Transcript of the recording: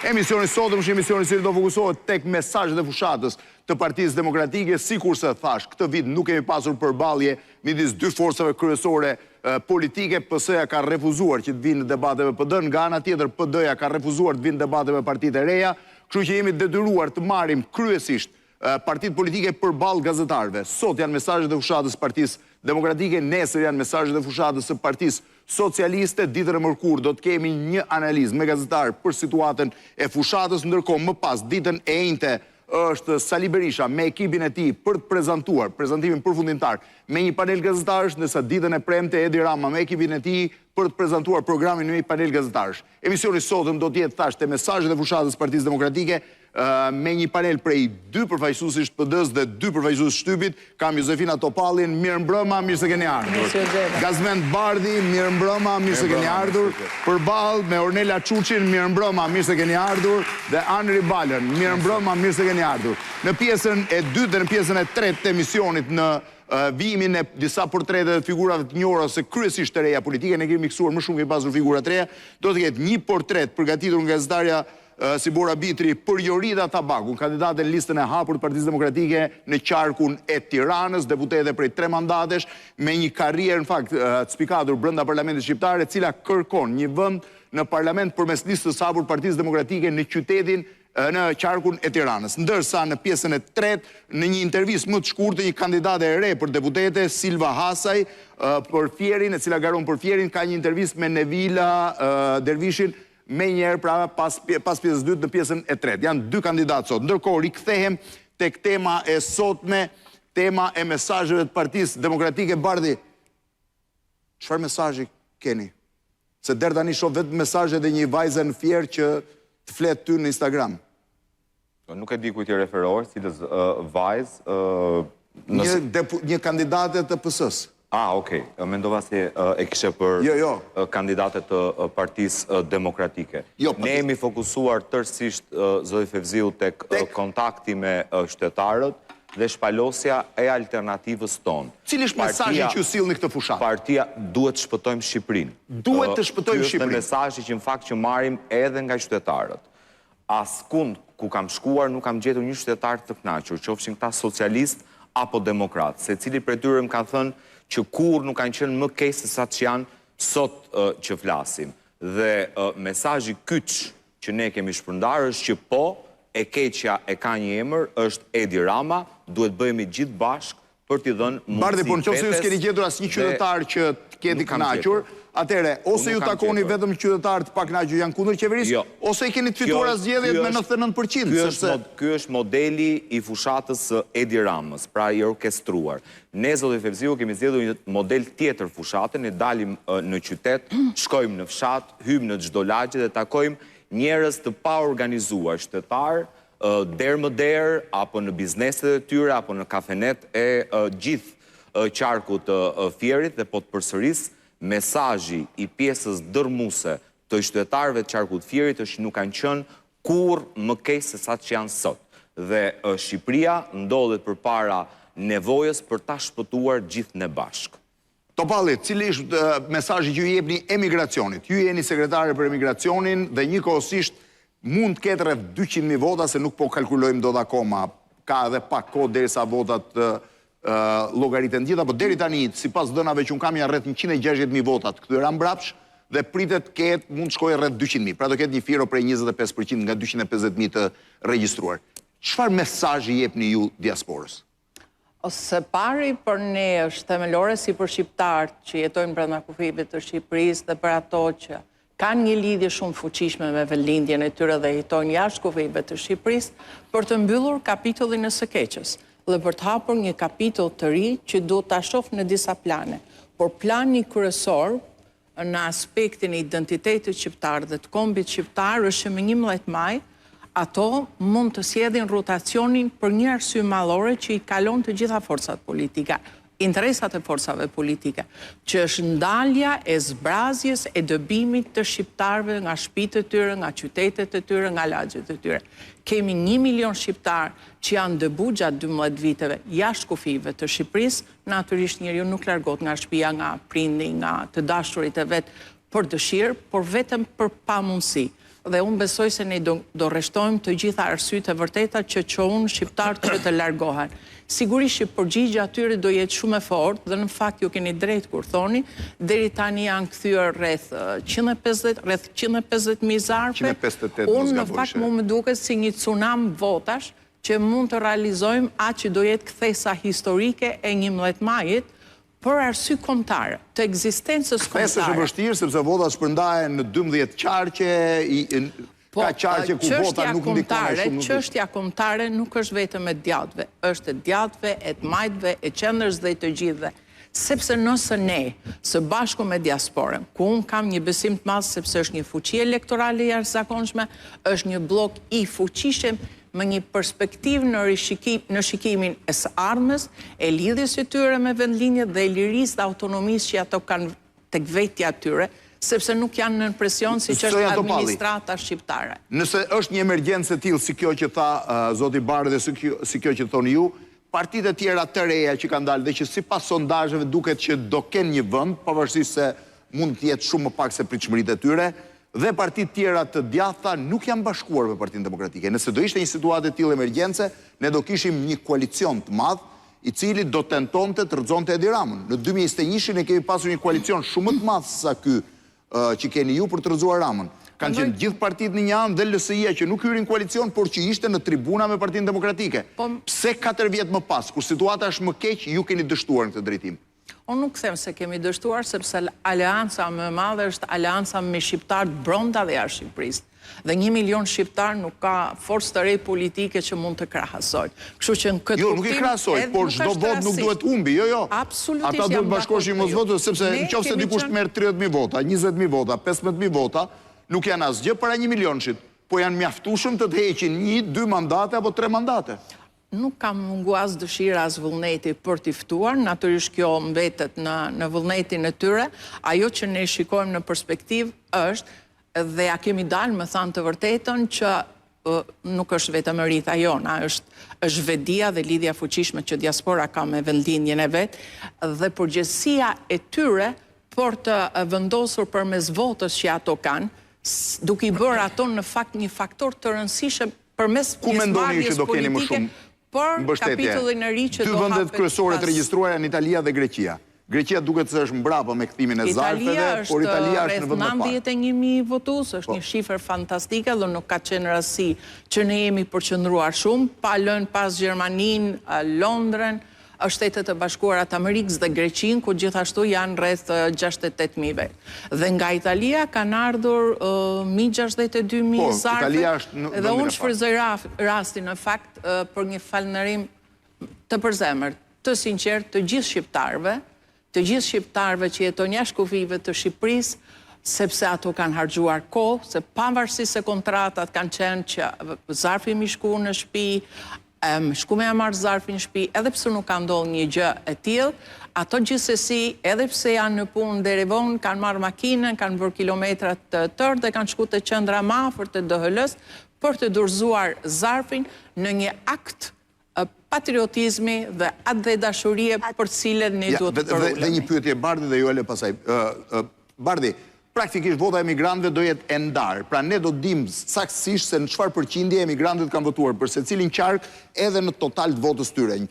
Emisioni sotëm është emisioni që do fokusohet tek mesazhet e fushatës të Partisë Demokratike, sikurse thash, këtë vit nuk kemi pasur përballje midis dy forcave kryesore politike. PS-ja ka refuzuar që të vinë në debate me PD, nga ana tjetër PD-ja ka refuzuar të vinë në debate me partitë e reja, kështu që jemi detyruar të marrim kryesisht partitë politike përballë gazetarëve. Sot janë mesazhet e fushatës së Partisë Demokratike, nesër janë mesazhet e fushatës së Partisë Socialiste. Ditën e mërkurë do të kemi një analizë me gazetarë për situatën e fushatës, ndërkohë më pas ditën e njëjtë është Sali Berisha me ekipin e tij për të prezantuar prezantimin përfundimtar me një panel gazetarësh, ndërsa ditën e premte Edi Rama me ekipin e tij për të prezantuar programin me një panel gazetarësh. Emisioni sotëm do të jetë thashë mesazhet e fushatës Partisë Demokratike me një panel prej 2 përfaqësuesish të PD-s dhe 2 përfaqësues Shtypit. Kam Josefina Topallin, mirëmbrëma, mirë se keni ardhur. Gazmend Bardhi, mirëmbrëma, mirë se keni ardhur. Përballë me Ornela Çuçin, mirëmbrëma, mirë se keni ardhur, dhe Anri Balën, mirëmbrëma, mirë se keni ardhur. Në pjesën e dytë dhe në pjesën e tretë të emisionit, në vimin e disa portrete dhe figurave të njohura ose kryesisht të reja politike, ne kemi miksuar më shumë, kemi pasur figura të reja, do të ketë një portret përgatitur nga gazetarja Sibora Bitri për Jorida Tabakun, kandidate në listën e hapur të Partisë Demokratike në qarkun e Tiranës, deputete prej 3 mandatesh, me një karrierë në fakt të spikatur brenda parlamentit shqiptar, e cila kërkon një vend në parlament përmes listës së hapur të Partisë Demokratike në qytetin në qarkun e Tiranës. Ndërsa në pjesën e tretë, në një intervistë më të shkurtër, një kandidate e re për deputete, Silva Hasaj, për Fierin, e cila garon për Fierin, ka një intervistë me Nevila Dervishin, me njerë pra pas pjesës dytë në pjesën e tretë. Janë 2 kandidatë sot. Ndërkohë, rikthehem tek tema e sotme, tema e mesazheve të Partisë Demokratike. Bardhi, çfarë mesazhi keni? Se deri tani shoh vetëm mesazhet e një vajze në Fier që të flet ty në Instagram. Nuk e di kujt i referohesh, cilës vajzë? Një kandidate të PS-s. Okej. Mendova se e kishe për kandidatet të Partisë Demokratike. Ne jemi fokusuar tërësisht, zoti Fevziu, tek kontakti me qytetarët dhe shpalosja e alternativës tonë. Cili është mesazhi që ju sillni këtë fushatë? Partia duhet të shpëtojmë Shqipërinë. Duhet të shpëtojmë Shqipërinë. Ky është mesazhi që në fakt që marrim edhe nga qytetarët. Askund ku kam shkuar nuk kam gjetur një qytetar të kënaqur, qofshin këta socialist apo demokrat, secili prej tyre më ka thënë që kur nuk kanë qenë më keq se sa që janë sot që flasim. Dhe mesazhi kyç që ne kemi shpërndarë është që po, e keqja e ka një emër, është Edi Rama, duhet bëhemi gjithë bashkë për t'i dhënë mundësi. Bardhi, po nëse ju s'keni gjetur asnjë qytetar që të keni kënaqur, atëre ose ju takoni vetëm qytetarë të pakënaqur janë kundër qeverisë, ose i keni të fituar zgjedhjet me 99%. Ky është modeli i fushatës së Edi Ramës, pra i orkestruar. Ne, zoti Fevziu, kemi zgjedhur një model tjetër fushate, ne dalim në qytet, shkojmë në fshat, hyjmë në çdo lagje dhe takojmë njerëz të paorganizuar, qytetar, derë më derë, apo në bizneset e tyre, apo në kafenet e gjithë qarkut të Fierit, dhe po të përsëris, mesazhi i pjesës dërmuese të qytetarëve të qarkut të Fierit është që nuk kanë qenë kur më keq se sa që janë sot. Dhe Shqipëria ndodhet përpara nevojës për ta shpëtuar gjithë ne bashkë. Topalli, cili është mesazhi që ju jepni emigracionit? Ju jeni sekretare për emigracionin dhe njëkohësisht mund të ketë rreth 200.000 vota, se nuk po kalkulojmë dot akoma. Ka edhe pak kohë derisa votat llogariten gjitha, po deri tani, sipas dhënave që un kam, janë rreth 160.000 vota të kthyer mbrapsht dhe pritet ketë mund të shkojë rreth 200.000. Pra do ketë një firo prej 25% nga 250.000 të regjistruar. Çfarë mesazhi jepni ju diasporës? Së pari për ne është themelore si për shqiptarët që jetojnë brenda kufive të Shqipërisë dhe për ato që kanë një lidhje shumë fuqishme me velindjen e tyre dhe jetojnë jashtë kufive të Shqipërisë, për të mbyllur kapitullin e së keqes dhe për të hapur një kapitull të ri që duhet ta shoh në disa plane. Por plani kryesor në aspektin e identitetit shqiptar dhe të kombit shqiptar është që me 11 maj ato mund të sjellin rotacionin për një arsye mallore që i kalon të gjitha forcat politike, interesat e forcave politike, që është ndalja e zbrazjes e dëbimit të shqiptarëve nga shtëpitë e tyre, nga qytetet e tyre, nga lagjet e tyre. Kemi 1 milion shqiptar që janë dëbu gjatë 12 viteve jashtë kufive të Shqipërisë, natyrisht njeriu nuk largohet nga shtëpia, nga prindi, nga të dashurit e vet për dëshirë, por vetëm për pamundësi. dhe unë besoj se ne do rreshtojmë të gjitha arsyet e vërteta që qohun shqiptarët që të largohen. Sigurisht që përgjigja atyre do jetë shumë e fortë dhe në fakt ju keni drejt kur thoni, deri tani janë kthyer rreth 150.000 zarfe. 158 Unë në fakt më duket si një tsunam votash që mund të realizojmë atë që do jetë kthesa historike e 11 majit për arsye kombëtare, të ekzistencës kombëtare. Kthesa është e vështirë sepse votat shpërndahen në 12 qarqe, ka qarqe ku vota nuk ndikojnë shumë. Çështja kombëtare nuk është vetëm e djathtëve, është e djathtëve, e të majtëve, e qendrës dhe të gjithëve. Sepse nëse ne, së bashku me diasporën, ku unë kam një besim të madh sepse është një fuqi elektorale jashtëzakonshme, është një blok i fuqishëm me një perspektivë në shikimin e së ardhmes, e lidhjes së tyre me vendlinjet dhe e lirisë dhe autonomisë që ato kanë tek vetja tyre, sepse nuk janë në presion si që është administrata shqiptare. Nëse është një emergjencë e tillë si kjo që tha zoti Bardhi dhe si kjo që thoni ju, partitë e tjera të reja që kanë dalë dhe që sipas sondazheve duket që do kenë një vend, pavarësisht se mund të jetë shumë më pak se pritshmëritë e tyre, dhe partitë tjera të djathta nuk janë bashkuar me Partinë Demokratike. Nëse do ishte një situatë e tillë emergjence, ne do kishim një koalicion të madh i cili do tentonte të rrëzonte Edi Ramën. Në 2021 ne kemi pasur një koalicion shumë më të madh se sa ky që keni ju për të rrëzuar Ramën. Kanë qenë gjithë partitë në një anë dhe LSI-ja që nuk hyrin koalicion, por që ishte në tribuna me Partinë Demokratike. Pse 4 vjet më pas, kur situata është më keq, ju keni dështuar në këtë drejtim? Unë nuk them se kemi dështuar, sepse aleanca më e madhe është aleanca me shqiptarët brenda dhe jashtë Shqipërisë. Dhe 1 milion shqiptar nuk ka forcë të re politike që mund të krahasojë. Kështu që në këtë Jo, nuk i krahasoj, por çdo vot nuk duhet humbi, jo. Absolutisht. Ata duhet bashkoheshin mos votë, sepse nëse dikush merr 30.000 vota, 20.000 vota, 15.000 vota, nuk janë asgjë para 1 milionshit, po janë mjaftueshëm të heqin 1, 2 mandate apo 3 mandate. Nuk kam mungu as dëshira as vullneti për t'i ftuar, natyrisht kjo mbetet në vullnetin e tyre. Ajo që ne shikojmë në perspektivë është, dhe ja kemi dalë me thanë të vërtetën, që nuk është vetëm rrita jona, është vedia dhe lidhja fuqishme që diaspora ka me vendlinjen e vet, dhe përgjegjësia e tyre për të vendosur përmes votës që ato kanë, duke i bërë ato në fakt një faktor të rëndësishëm përmes pjesëmarrjes politike për kapitullin e ri që do hapet. 2 vendet kryesore të regjistruara janë Italia dhe Greqia. Greqia duket se është mbrapa me kthimin e zarfeve, por Italia është në vend të parë. 91.000 votues, është një shifër fantastike dhe nuk ka qenë rasti që ne jemi përqendruar shumë, pa lënë pas Gjermaninë, Londrën, Shtetet e Bashkuara të Amerikës dhe Greqinë, ku gjithashtu janë rreth 68.000 vet. Dhe nga Italia kanë ardhur 162.000 zarfe. Dhe unë shfrytëzoj rastin në fakt për një falënderim të përzemërt, të sinqert të gjithë shqiptarëve që jetojnë jashtë kufive të Shqipërisë, sepse ato kanë harxuar kohë, se pavarësisht se kontratat kanë qenë që zarfi mi shku në shtëpi, shku me marrë zarfin në shtëpi, edhe pse nuk ka ndodhur një gjë e tillë, ato gjithsesi, edhe pse janë në punë deri vonë, kanë marrë makinën, kanë bërë kilometra të tërë dhe kanë shku te qendra më afër të DHL-s për të dorëzuar zarfin në një akt patriotizmi dhe atë dhe dashurie për cilën ne duhet të përulemi. Dhe një pyetje Bardhi dhe Joele pasaj. Bardhi, praktikisht vota e emigrantëve do jetë e ndarë. Pra ne do dim saktësisht se në çfarë përqindje emigrantët kanë votuar për secilin qark edhe në total të votës tyre.